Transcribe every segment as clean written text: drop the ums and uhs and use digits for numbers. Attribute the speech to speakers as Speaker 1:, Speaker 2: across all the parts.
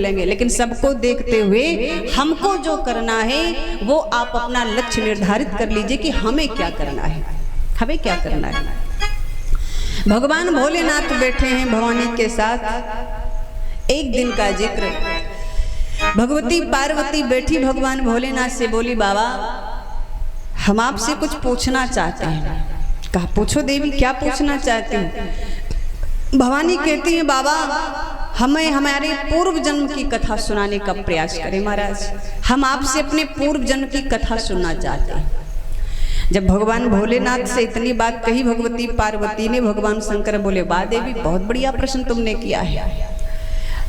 Speaker 1: लेंगे, लेकिन सबको देखते हुए हमको जो करना है वो आप अपना लक्ष्य निर्धारित कर लीजिए कि हमें क्या करना है, हमें क्या करना है। भगवान भोलेनाथ बैठे हैं भवानी के साथ। एक दिन का जिक्र, भगवती पार्वती बैठी भगवान भोलेनाथ से बोली, बाबा हम आपसे कुछ पूछना चाहते हैं। कहा पूछो देवी, क्या पूछना चाहती हूँ। भवानी कहती है, बाबा हमें हमारे पूर्व जन्म की कथा सुनाने का प्रयास करें महाराज, हम आपसे अपने पूर्व जन्म की कथा सुनना चाहते हैं। जब भगवान भोलेनाथ से इतनी बात कही भगवती पार्वती ने, भगवान शंकर बोले, वाह देवी बहुत बढ़िया प्रश्न तुमने किया है,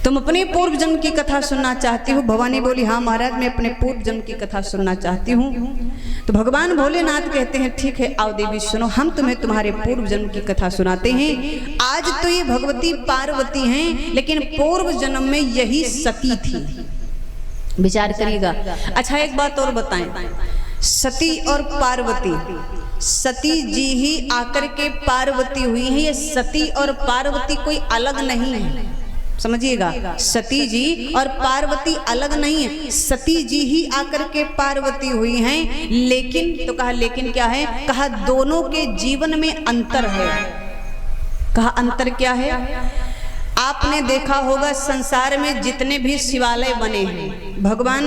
Speaker 1: तुम अपने पूर्व जन्म की कथा सुनना चाहती हो। भवानी बोली, हाँ महाराज मैं अपने पूर्व जन्म की कथा सुनना चाहती हूँ। तो भगवान भोलेनाथ कहते हैं, ठीक है आओ देवी सुनो, हम तुम्हें तुम्हारे पूर्व जन्म की कथा सुनाते हैं। आज तो ये भगवती पार्वती हैं, लेकिन पूर्व जन्म में यही सती थी। विचार करिएगा। अच्छा एक बात और बताएं, सती और पार्वती, सती जी ही आकर के पार्वती हुई है, ये सती और पार्वती कोई अलग नहीं है, समझिएगा। सती जी और पार्वती अलग नहीं है, सती जी ही आकर के पार्वती हुई हैं। लेकिन तो कहा लेकिन क्या है, कहा दोनों के जीवन में अंतर है। कहा अंतर क्या है। आपने देखा होगा संसार में जितने भी शिवालय बने हैं, भगवान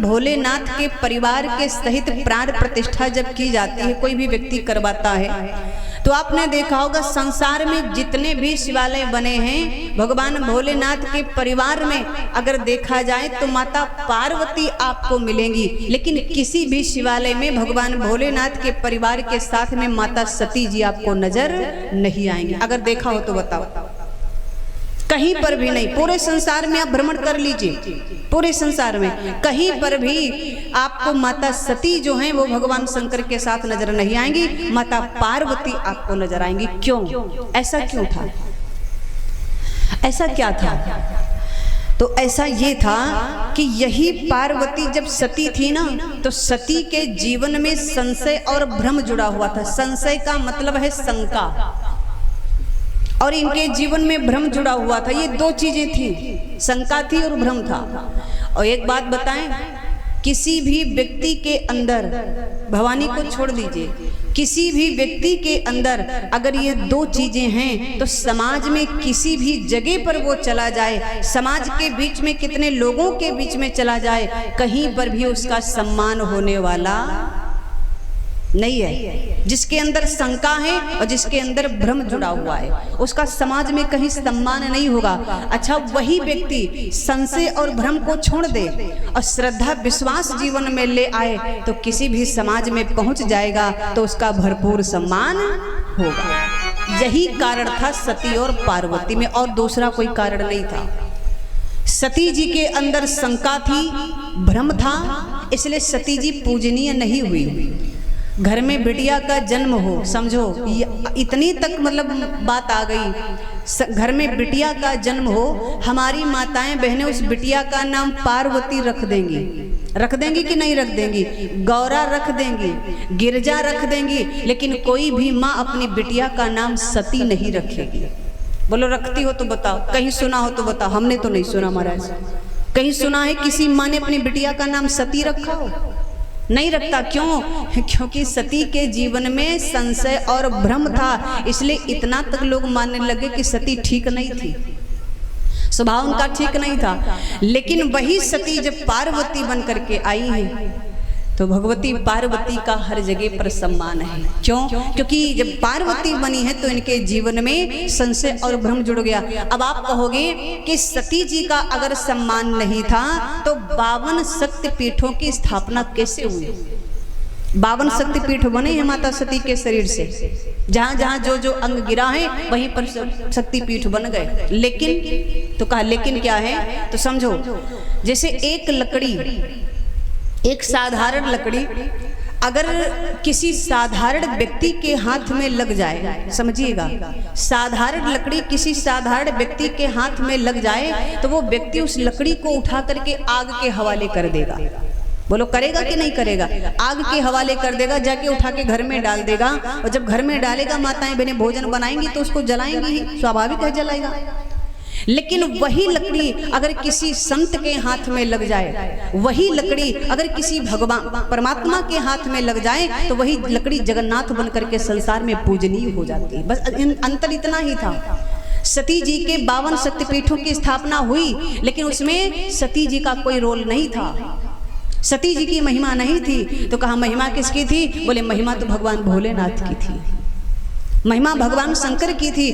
Speaker 1: भोलेनाथ के परिवार के सहित प्राण प्रतिष्ठा जब की जाती है, कोई भी व्यक्ति करवाता है, तो आपने देखा होगा संसार में जितने भी शिवालय बने हैं, भगवान भोलेनाथ के परिवार में अगर देखा जाए तो माता पार्वती आपको मिलेंगी, लेकिन किसी भी शिवालय में भगवान भोलेनाथ के परिवार के साथ में माता सती जी आपको नजर नहीं आएंगी। अगर देखा हो तो बताओ, कहीं पर भी नहीं। पूरे संसार में आप भ्रमण कर लीजिए, पूरे संसार में कहीं पर भी आपको माता सती जो हैं वो भगवान शंकर के साथ नजर नहीं आएंगी, माता पार्वती आपको नजर आएंगी। क्यों, ऐसा क्यों था, ऐसा क्या था। तो ऐसा ये था कि यही पार्वती जब सती थी ना, तो सती के जीवन में संशय और भ्रम जुड़ा हुआ था। संशय का मतलब है शंका, और इनके जीवन में भ्रम जुड़ा हुआ था। ये दो चीजें थी, शंका थी और भ्रम था। और एक बात बताएं, किसी भी व्यक्ति के अंदर, भवानी को छोड़ दीजिए, किसी भी व्यक्ति के अंदर अगर ये दो चीजें हैं तो समाज में किसी भी जगह पर वो चला जाए, समाज के बीच में कितने लोगों के बीच में चला जाए, कहीं पर भी उसका सम्मान होने वाला नहीं है। जिसके अंदर शंका है और जिसके अंदर भ्रम जुड़ा हुआ है, उसका समाज में कहीं सम्मान नहीं होगा। अच्छा वही व्यक्ति संशय और भ्रम को छोड़ दे और श्रद्धा विश्वास जीवन में ले आए तो किसी भी समाज में पहुंच जाएगा, तो उसका भरपूर सम्मान होगा। यही कारण था सती और पार्वती में, और दूसरा कोई कारण नहीं था। सती जी के अंदर शंका थी, भ्रम था, इसलिए सती जी पूजनीय नहीं हुई। घर में बिटिया का जन्म हो, समझो इतनी तक मतलब बात आ गई, घर में बिटिया का जन्म हो, हमारी माताएं बहनें उस बिटिया का नाम पार्वती रख देंगी। रख देंगी कि नहीं रख देंगी, गौरा रख देंगी, गिरजा रख देंगी, लेकिन कोई भी माँ अपनी बिटिया का नाम सती नहीं रखेगी। बोलो रखती हो तो बताओ, कहीं सुना हो तो बताओ। हमने तो नहीं सुना महाराज, कहीं सुना है किसी माँ ने अपनी बिटिया का नाम सती रखा हो? नहीं रखता। क्यों? क्योंकि सती के जीवन में संशय और भ्रम था, इसलिए इतना तक लोग मानने लगे कि सती ठीक नहीं थी, स्वभाव उनका ठीक नहीं था। लेकिन वही सती जब पार्वती बन करके आई है तो भगवती पार्वती का हर जगह पर सम्मान है। क्यों? क्योंकि जब पार्वती बनी है तो इनके जीवन में संशय और भ्रम जुड़ गया। अब आप कहोगे कि सती जी का अगर सम्मान नहीं था तो 52 शक्तिपीठों की स्थापना कैसे हुई? 52 शक्तिपीठ बने हैं माता सती के शरीर से, जहां जहां जो जो अंग गिरा है वहीं पर शक्तिपीठ बन गए। लेकिन तो कहा लेकिन क्या है, तो समझो जैसे एक लकड़ी, एक साधारण लकड़ी अगर किसी साधारण व्यक्ति के हाथ में लग जाए, समझिएगा, साधारण लकड़ी किसी साधारण व्यक्ति के हाथ में लग जाए तो वो व्यक्ति उस लकड़ी को उठा करके आग के हवाले कर देगा। बोलो करेगा कि नहीं करेगा? आग के हवाले कर देगा, जाके उठा के घर में डाल देगा, और जब घर में डालेगा माताएं बहनें भोजन बनाएंगी तो उसको जलाएंगी ही, स्वाभाविक है जलाएगा। लेकिन वही लकड़ी अगर किसी संत के हाथ में लग जाए, वही लकड़ी अगर किसी भगवान परमात्मा के हाथ में लग जाए, तो वही लकड़ी जगन्नाथ बन करके संसार में पूजनीय हो जाती है। बस अंतर इतना ही था। सती जी के 52 शक्तिपीठों की स्थापना हुई, लेकिन उसमें सती जी का कोई रोल नहीं था, सती जी की महिमा नहीं थी। तो कहा महिमा किसकी थी? बोले महिमा तो भगवान भोलेनाथ की थी, महिमा भगवान शंकर की थी।